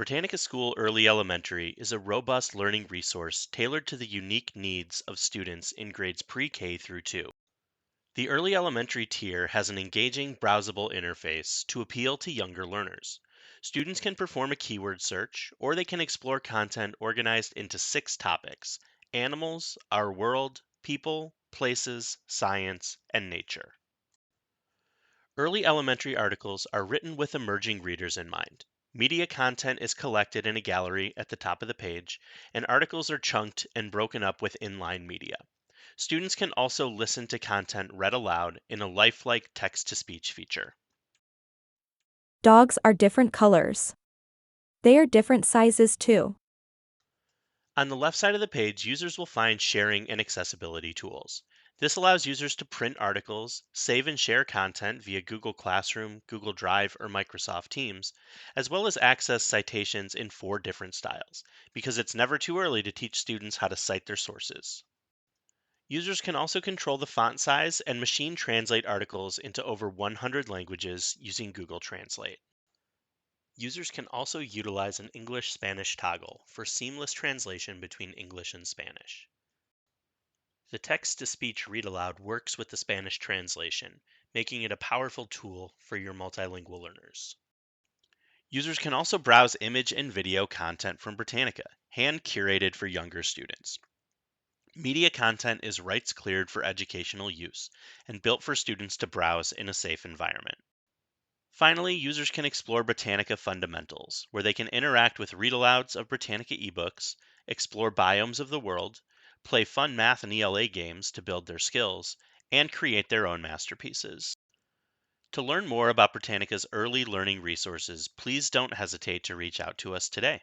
Britannica School Early Elementary is a robust learning resource tailored to the unique needs of students in grades pre-K through 2. The early elementary tier has an engaging, browsable interface to appeal to younger learners. Students can perform a keyword search, or they can explore content organized into 6 topics: animals, our world, people, places, science, and nature. Early elementary articles are written with emerging readers in mind. Media content is collected in a gallery at the top of the page, and articles are chunked and broken up with inline media. Students can also listen to content read aloud in a lifelike text to speech feature. Dogs are different colors. They are different sizes too. On the left side of the page, users will find sharing and accessibility tools. This allows users to print articles, save and share content via Google Classroom, Google Drive, or Microsoft Teams, as well as access citations in 4 different styles, because it's never too early to teach students how to cite their sources. Users can also control the font size and machine translate articles into over 100 languages using Google Translate. Users can also utilize an English-Spanish toggle for seamless translation between English and Spanish. The text-to-speech read-aloud works with the Spanish translation, making it a powerful tool for your multilingual learners. Users can also browse image and video content from Britannica, hand-curated for younger students. Media content is rights cleared for educational use and built for students to browse in a safe environment. Finally, users can explore Britannica fundamentals, where they can interact with read-alouds of Britannica ebooks, explore biomes of the world, play fun math and ELA games to build their skills, and create their own masterpieces. To learn more about Britannica's early learning resources, please don't hesitate to reach out to us today.